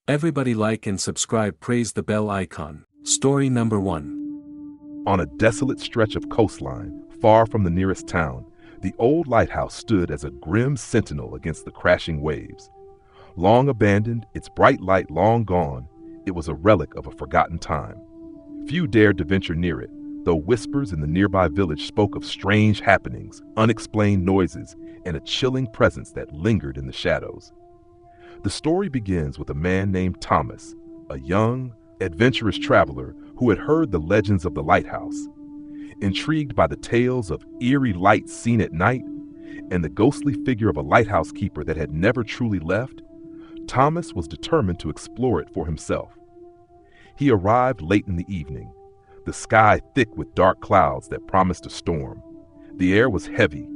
Everybody like and subscribe, praise the bell icon. Story number 1. On a desolate stretch of coastline, far from the nearest town, the old lighthouse stood as a grim sentinel against the crashing waves. Long abandoned, its bright light long gone, it was a relic of a forgotten time. Few dared to venture near it, though whispers in the nearby village spoke of strange happenings, unexplained noises, and a chilling presence that lingered in the shadows. The story begins with a man named Thomas, a young, adventurous traveler who had heard the legends of the lighthouse. Intrigued by the tales of eerie lights seen at night and the ghostly figure of a lighthouse keeper that had never truly left, Thomas was determined to explore it for himself. He arrived late in the evening, the sky thick with dark clouds that promised a storm. The air was heavy,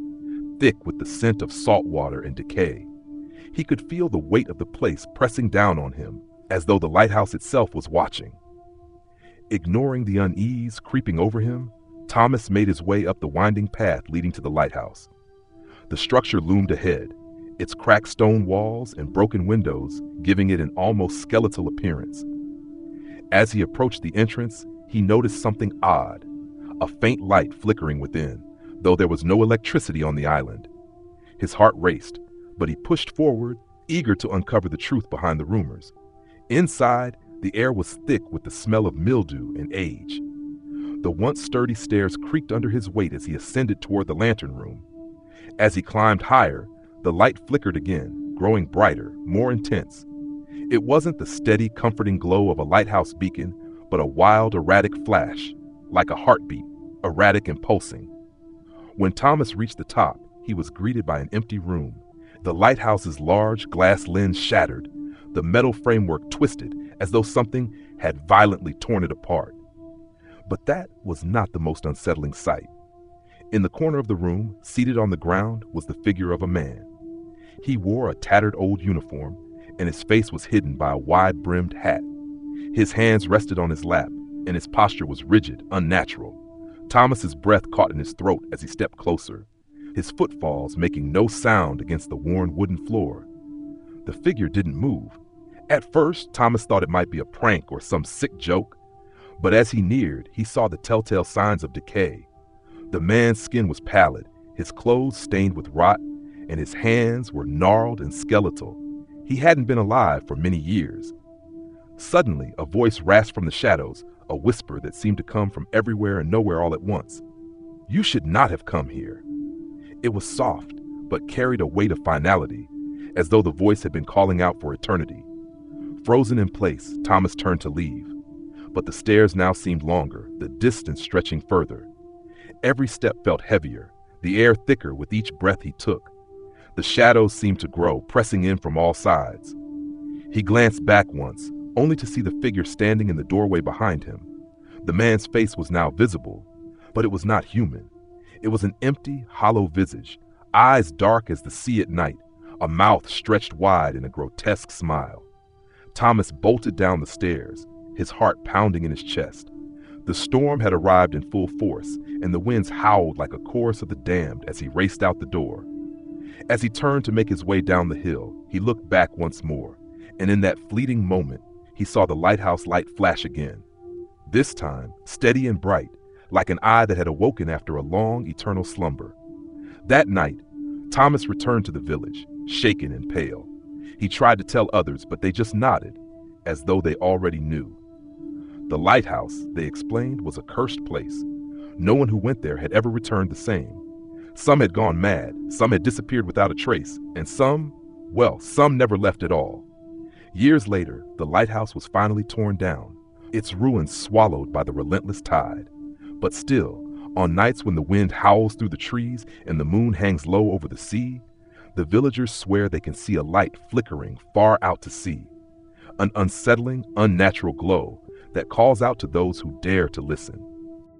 thick with the scent of salt water and decay. He could feel the weight of the place pressing down on him, as though the lighthouse itself was watching. Ignoring the unease creeping over him, Thomas made his way up the winding path leading to the lighthouse. The structure loomed ahead, its cracked stone walls and broken windows giving it an almost skeletal appearance. As he approached the entrance, he noticed something odd, a faint light flickering within, though there was no electricity on the island. His heart raced, but he pushed forward, eager to uncover the truth behind the rumors. Inside, the air was thick with the smell of mildew and age. The once sturdy stairs creaked under his weight as he ascended toward the lantern room. As he climbed higher, the light flickered again, growing brighter, more intense. It wasn't the steady, comforting glow of a lighthouse beacon, but a wild, erratic flash, like a heartbeat, erratic and pulsing. When Thomas reached the top, he was greeted by an empty room. The lighthouse's large glass lens shattered, the metal framework twisted as though something had violently torn it apart. But that was not the most unsettling sight. In the corner of the room, seated on the ground, was the figure of a man. He wore a tattered old uniform, and his face was hidden by a wide-brimmed hat. His hands rested on his lap, and his posture was rigid, unnatural. Thomas's breath caught in his throat as he stepped closer, his footfalls making no sound against the worn wooden floor. The figure didn't move. At first, Thomas thought it might be a prank or some sick joke, but as he neared, he saw the telltale signs of decay. The man's skin was pallid, his clothes stained with rot, and his hands were gnarled and skeletal. He hadn't been alive for many years. Suddenly, a voice rasped from the shadows, a whisper that seemed to come from everywhere and nowhere all at once. "You should not have come here." It was soft, but carried a weight of finality, as though the voice had been calling out for eternity. Frozen in place, Thomas turned to leave. But the stairs now seemed longer, the distance stretching further. Every step felt heavier, the air thicker with each breath he took. The shadows seemed to grow, pressing in from all sides. He glanced back once, only to see the figure standing in the doorway behind him. The man's face was now visible, but it was not human. It was an empty, hollow visage, eyes dark as the sea at night, a mouth stretched wide in a grotesque smile. Thomas bolted down the stairs, his heart pounding in his chest. The storm had arrived in full force, and the winds howled like a chorus of the damned as he raced out the door. As he turned to make his way down the hill, he looked back once more, and in that fleeting moment, he saw the lighthouse light flash again. This time, steady and bright, like an eye that had awoken after a long, eternal slumber. That night, Thomas returned to the village, shaken and pale. He tried to tell others, but they just nodded, as though they already knew. The lighthouse, they explained, was a cursed place. No one who went there had ever returned the same. Some had gone mad, some had disappeared without a trace, and some never left at all. Years later, the lighthouse was finally torn down, its ruins swallowed by the relentless tide. But still, on nights when the wind howls through the trees and the moon hangs low over the sea, the villagers swear they can see a light flickering far out to sea, an unsettling, unnatural glow that calls out to those who dare to listen.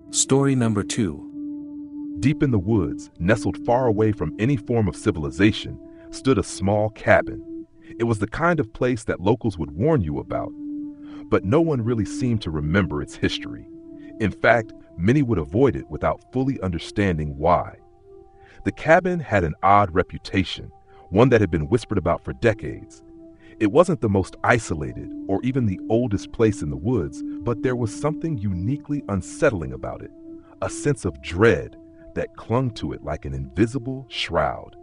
Story number 2. Deep in the woods, nestled far away from any form of civilization, stood a small cabin. It was the kind of place that locals would warn you about, but no one really seemed to remember its history. In fact, many would avoid it without fully understanding why. The cabin had an odd reputation, one that had been whispered about for decades. It wasn't the most isolated or even the oldest place in the woods, but there was something uniquely unsettling about it, a sense of dread that clung to it like an invisible shroud.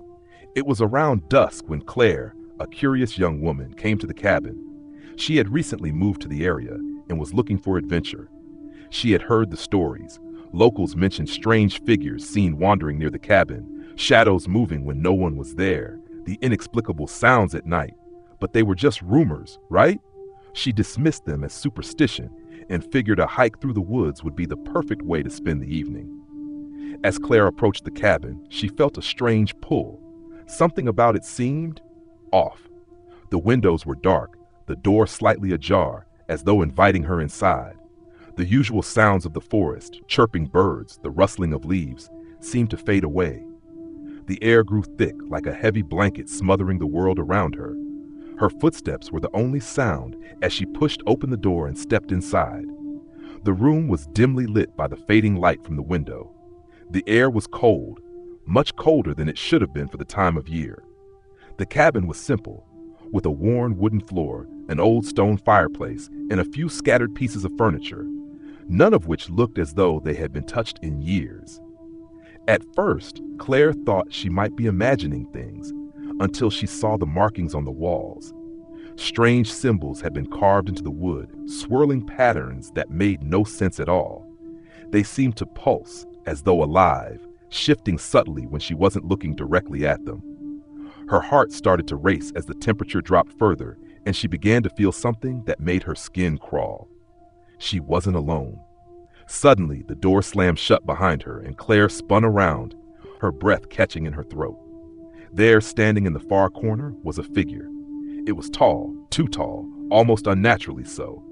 It was around dusk when Claire, a curious young woman, came to the cabin. She had recently moved to the area and was looking for adventure. She had heard the stories. Locals mentioned strange figures seen wandering near the cabin, shadows moving when no one was there, the inexplicable sounds at night. But they were just rumors, right? She dismissed them as superstition and figured a hike through the woods would be the perfect way to spend the evening. As Claire approached the cabin, she felt a strange pull. Something about it seemed off. The windows were dark, the door slightly ajar, as though inviting her inside. The usual sounds of the forest, chirping birds, the rustling of leaves, seemed to fade away. The air grew thick, like a heavy blanket smothering the world around her. Her footsteps were the only sound as she pushed open the door and stepped inside. The room was dimly lit by the fading light from the window. The air was cold, much colder than it should have been for the time of year. The cabin was simple, with a worn wooden floor, an old stone fireplace, and a few scattered pieces of furniture, none of which looked as though they had been touched in years. At first, Claire thought she might be imagining things, until she saw the markings on the walls. Strange symbols had been carved into the wood, swirling patterns that made no sense at all. They seemed to pulse, as though alive, shifting subtly when she wasn't looking directly at them. Her heart started to race as the temperature dropped further, and she began to feel something that made her skin crawl. She wasn't alone. Suddenly, the door slammed shut behind her, and Claire spun around, her breath catching in her throat. There, standing in the far corner, was a figure. It was tall, too tall, almost unnaturally so.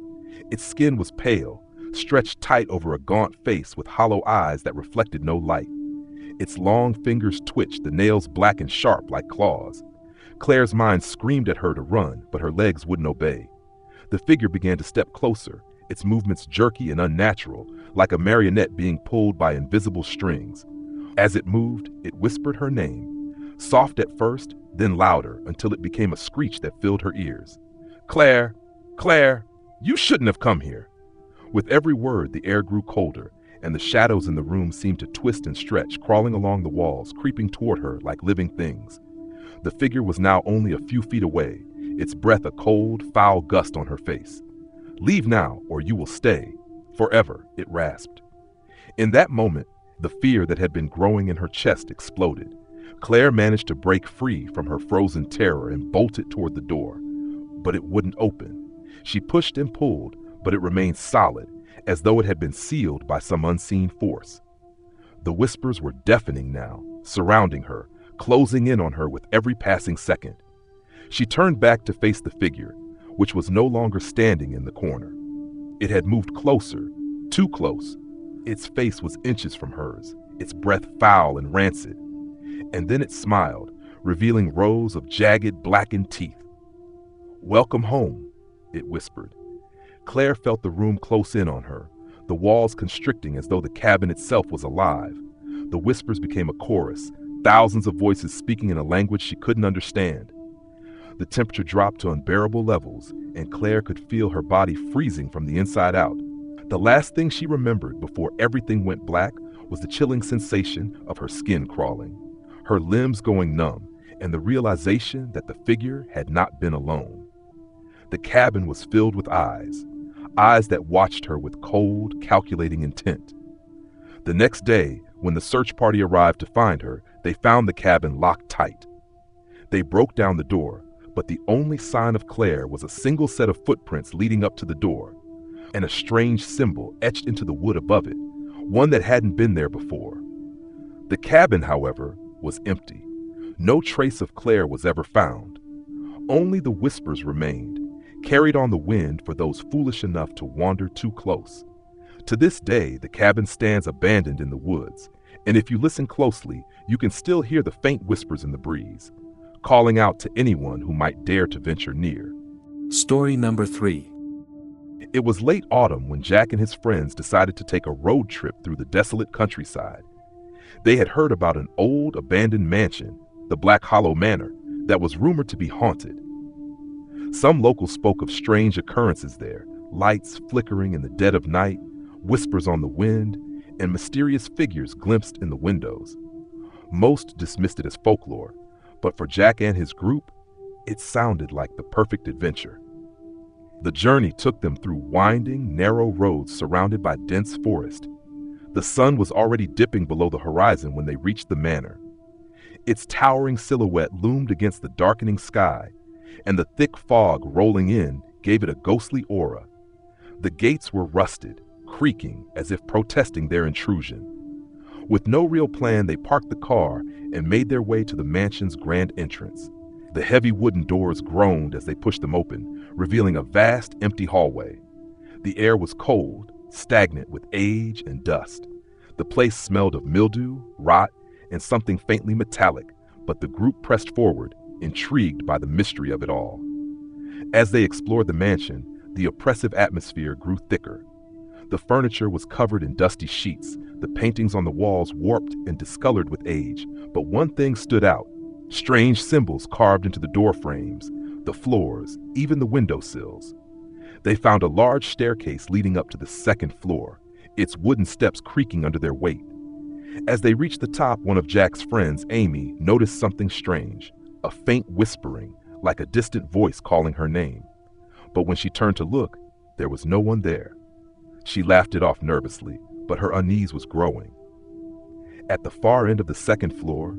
Its skin was pale, stretched tight over a gaunt face with hollow eyes that reflected no light. Its long fingers twitched, the nails black and sharp like claws. Claire's mind screamed at her to run, but her legs wouldn't obey. The figure began to step closer, its movements jerky and unnatural, like a marionette being pulled by invisible strings. As it moved, it whispered her name. Soft at first, then louder, until it became a screech that filled her ears. "Claire! Claire! You shouldn't have come here!" With every word, the air grew colder, and the shadows in the room seemed to twist and stretch, crawling along the walls, creeping toward her like living things. The figure was now only a few feet away, its breath a cold, foul gust on her face. "Leave now, or you will stay. Forever," it rasped. In that moment, the fear that had been growing in her chest exploded. Claire managed to break free from her frozen terror and bolted toward the door. But it wouldn't open. She pushed and pulled, but it remained solid, as though it had been sealed by some unseen force. The whispers were deafening now, surrounding her, closing in on her with every passing second. She turned back to face the figure, which was no longer standing in the corner. It had moved closer, too close. Its face was inches from hers, its breath foul and rancid. And then it smiled, revealing rows of jagged, blackened teeth. "Welcome home," it whispered. Claire felt the room close in on her, the walls constricting as though the cabin itself was alive. The whispers became a chorus, thousands of voices speaking in a language she couldn't understand. The temperature dropped to unbearable levels, and Claire could feel her body freezing from the inside out. The last thing she remembered before everything went black was the chilling sensation of her skin crawling, her limbs going numb, and the realization that the figure had not been alone. The cabin was filled with eyes that watched her with cold, calculating intent. The next day, when the search party arrived to find her, they found the cabin locked tight. They broke down the door, but the only sign of Claire was a single set of footprints leading up to the door, and a strange symbol etched into the wood above it, one that hadn't been there before. The cabin, however, was empty. No trace of Claire was ever found. Only the whispers remained, carried on the wind for those foolish enough to wander too close. To this day, the cabin stands abandoned in the woods, and if you listen closely, you can still hear the faint whispers in the breeze, calling out to anyone who might dare to venture near. Story number 3. It was late autumn when Jack and his friends decided to take a road trip through the desolate countryside. They had heard about an old abandoned mansion, the Black Hollow Manor, that was rumored to be haunted. Some locals spoke of strange occurrences there, lights flickering in the dead of night, whispers on the wind, and mysterious figures glimpsed in the windows. Most dismissed it as folklore, but for Jack and his group, it sounded like the perfect adventure. The journey took them through winding, narrow roads surrounded by dense forest. The sun was already dipping below the horizon when they reached the manor. Its towering silhouette loomed against the darkening sky, and the thick fog rolling in gave it a ghostly aura. The gates were rusted, creaking as if protesting their intrusion. With no real plan, they parked the car and made their way to the mansion's grand entrance. The heavy wooden doors groaned as they pushed them open, revealing a vast, empty hallway. The air was cold, stagnant with age and dust. The place smelled of mildew, rot, and something faintly metallic, but the group pressed forward, intrigued by the mystery of it all. As they explored the mansion, the oppressive atmosphere grew thicker. The furniture was covered in dusty sheets, the paintings on the walls warped and discolored with age, but one thing stood out: strange symbols carved into the door frames, the floors, even the windowsills. They found a large staircase leading up to the second floor, its wooden steps creaking under their weight. As they reached the top, one of Jack's friends, Amy, noticed something strange, a faint whispering, like a distant voice calling her name. But when she turned to look, there was no one there. She laughed it off nervously, but her unease was growing. At the far end of the second floor,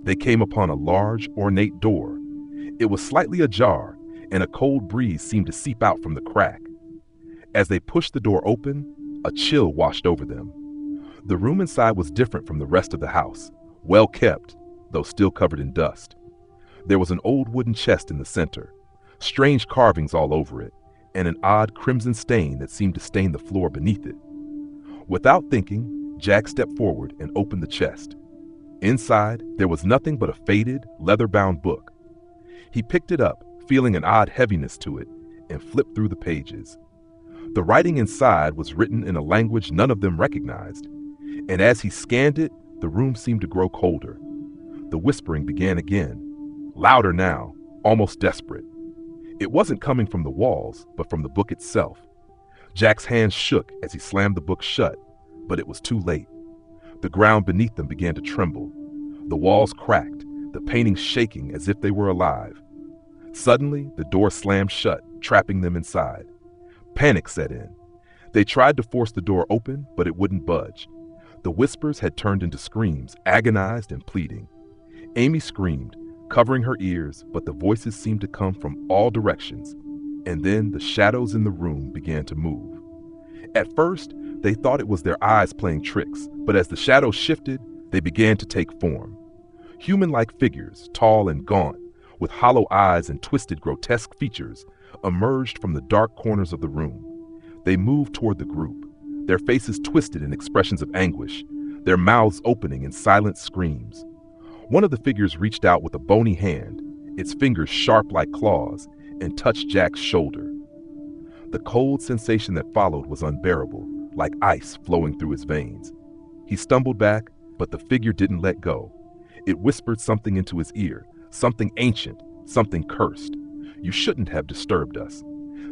they came upon a large, ornate door. It was slightly ajar, and a cold breeze seemed to seep out from the crack. As they pushed the door open, a chill washed over them. The room inside was different from the rest of the house, well kept, though still covered in dust. There was an old wooden chest in the center, strange carvings all over it, and an odd crimson stain that seemed to stain the floor beneath it. Without thinking, Jack stepped forward and opened the chest. Inside, there was nothing but a faded, leather-bound book. He picked it up, feeling an odd heaviness to it, and flipped through the pages. The writing inside was written in a language none of them recognized, and as he scanned it, the room seemed to grow colder. The whispering began again, louder now, almost desperate. It wasn't coming from the walls, but from the book itself. Jack's hands shook as he slammed the book shut, but it was too late. The ground beneath them began to tremble. The walls cracked, the paintings shaking as if they were alive. Suddenly, the door slammed shut, trapping them inside. Panic set in. They tried to force the door open, but it wouldn't budge. The whispers had turned into screams, agonized and pleading. Amy screamed, covering her ears, but the voices seemed to come from all directions. And then the shadows in the room began to move. At first, they thought it was their eyes playing tricks, but as the shadows shifted, they began to take form. Human-like figures, tall and gaunt, with hollow eyes and twisted, grotesque features, emerged from the dark corners of the room. They moved toward the group, their faces twisted in expressions of anguish, their mouths opening in silent screams. One of the figures reached out with a bony hand, its fingers sharp like claws, and touched Jack's shoulder. The cold sensation that followed was unbearable, like ice flowing through his veins. He stumbled back, but the figure didn't let go. It whispered something into his ear, something ancient, something cursed. "You shouldn't have disturbed us."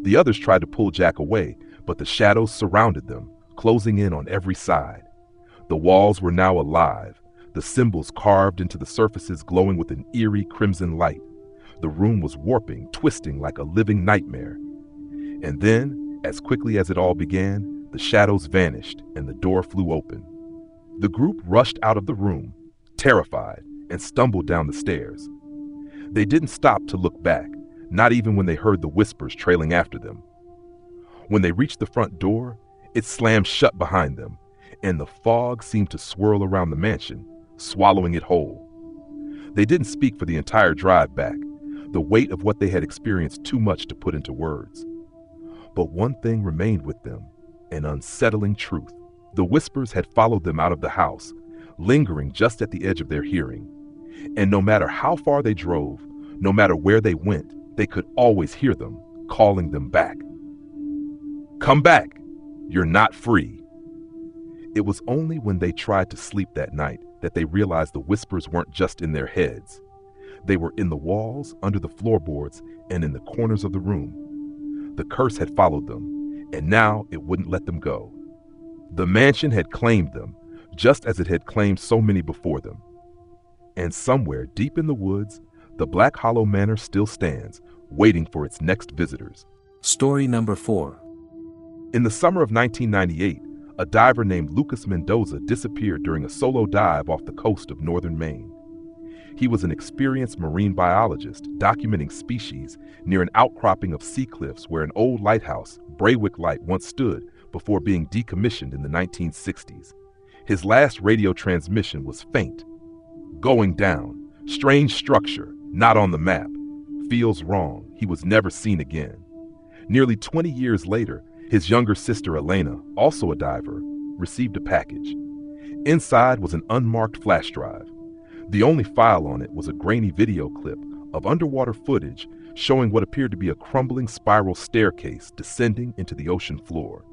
The others tried to pull Jack away, but the shadows surrounded them, closing in on every side. The walls were now alive, the symbols carved into the surfaces glowing with an eerie crimson light. The room was warping, twisting like a living nightmare. And then, as quickly as it all began, the shadows vanished and the door flew open. The group rushed out of the room, terrified, and stumbled down the stairs. They didn't stop to look back, not even when they heard the whispers trailing after them. When they reached the front door, it slammed shut behind them, and the fog seemed to swirl around the mansion, swallowing it whole. They didn't speak for the entire drive back, the weight of what they had experienced too much to put into words. But one thing remained with them, an unsettling truth. The whispers had followed them out of the house, lingering just at the edge of their hearing. And no matter how far they drove, no matter where they went, they could always hear them, calling them back. "Come back! You're not free!" It was only when they tried to sleep that night that they realized the whispers weren't just in their heads. They were in the walls, under the floorboards, and in the corners of the room. The curse had followed them, and now it wouldn't let them go. The mansion had claimed them, just as it had claimed so many before them. And somewhere deep in the woods, the Black Hollow Manor still stands, waiting for its next visitors. Story number 4. In the summer of 1998, a diver named Lucas Mendoza disappeared during a solo dive off the coast of northern Maine. He was an experienced marine biologist documenting species near an outcropping of sea cliffs where an old lighthouse, Braywick Light, once stood before being decommissioned in the 1960s. His last radio transmission was faint. Going down. Strange structure. Not on the map. Feels wrong. He was never seen again. Nearly 20 years later, his younger sister Elena, also a diver, received a package. Inside was an unmarked flash drive. The only file on it was a grainy video clip of underwater footage showing what appeared to be a crumbling spiral staircase descending into the ocean floor.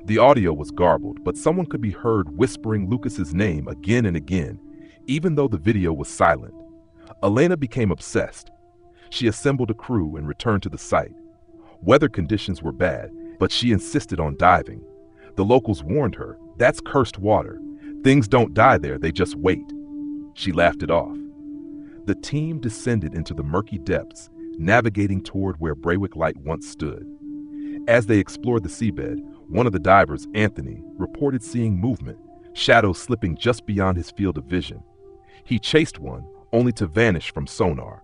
The audio was garbled, but someone could be heard whispering Lucas's name again and again, even though the video was silent. Elena became obsessed. She assembled a crew and returned to the site. Weather conditions were bad, but she insisted on diving. The locals warned her, "That's cursed water. Things don't die there, they just wait." She laughed it off. The team descended into the murky depths, navigating toward where Braywick Light once stood. As they explored the seabed, one of the divers, Anthony, reported seeing movement, shadows slipping just beyond his field of vision. He chased one, only to vanish from sonar.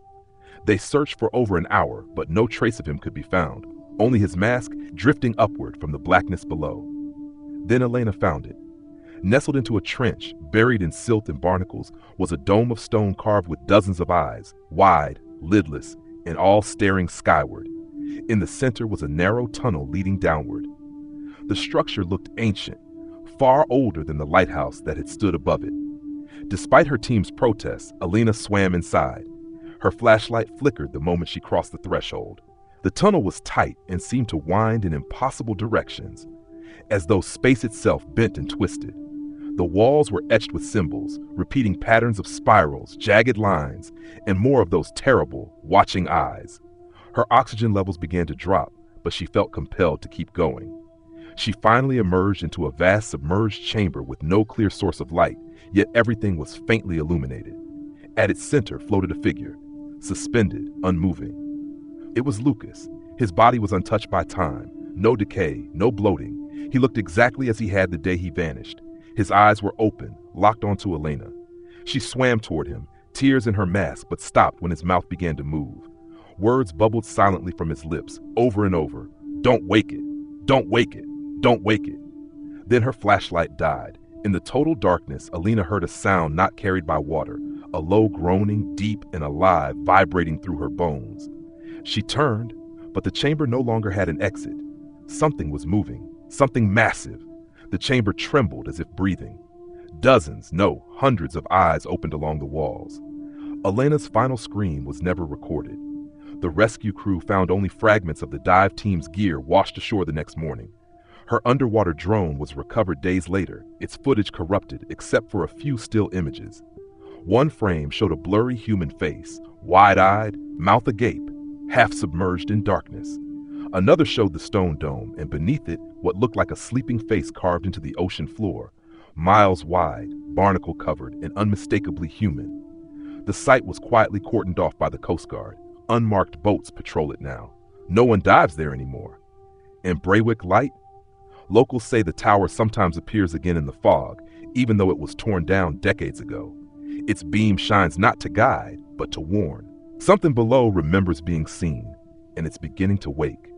They searched for over an hour, but no trace of him could be found, only his mask drifting upward from the blackness below. Then Elena found it. Nestled into a trench, buried in silt and barnacles, was a dome of stone carved with dozens of eyes, wide, lidless, and all staring skyward. In the center was a narrow tunnel leading downward. The structure looked ancient, far older than the lighthouse that had stood above it. Despite her team's protests, Elena swam inside. Her flashlight flickered the moment she crossed the threshold. The tunnel was tight and seemed to wind in impossible directions, as though space itself bent and twisted. The walls were etched with symbols, repeating patterns of spirals, jagged lines, and more of those terrible, watching eyes. Her oxygen levels began to drop, but she felt compelled to keep going. She finally emerged into a vast submerged chamber with no clear source of light, yet everything was faintly illuminated. At its center floated a figure, suspended, unmoving. It was Lucas. His body was untouched by time, no decay, no bloating. He looked exactly as he had the day he vanished. His eyes were open, locked onto Elena. She swam toward him, tears in her mask, but stopped when his mouth began to move. Words bubbled silently from his lips, over and over. "Don't wake it. Don't wake it. Don't wake it." Then her flashlight died. In the total darkness, Elena heard a sound not carried by water, a low groaning, deep and alive, vibrating through her bones. She turned, but the chamber no longer had an exit. Something was moving, something massive. The chamber trembled as if breathing. Dozens, no, hundreds of eyes opened along the walls. Elena's final scream was never recorded. The rescue crew found only fragments of the dive team's gear washed ashore the next morning. Her underwater drone was recovered days later, its footage corrupted except for a few still images. One frame showed a blurry human face, wide-eyed, mouth agape, half submerged in darkness. Another showed the stone dome, and beneath it, what looked like a sleeping face carved into the ocean floor, miles wide, barnacle-covered, and unmistakably human. The site was quietly cordoned off by the Coast Guard. Unmarked boats patrol it now. No one dives there anymore. And Braywick Light? Locals say the tower sometimes appears again in the fog, even though it was torn down decades ago. Its beam shines not to guide, but to warn. Something below remembers being seen, and it's beginning to wake.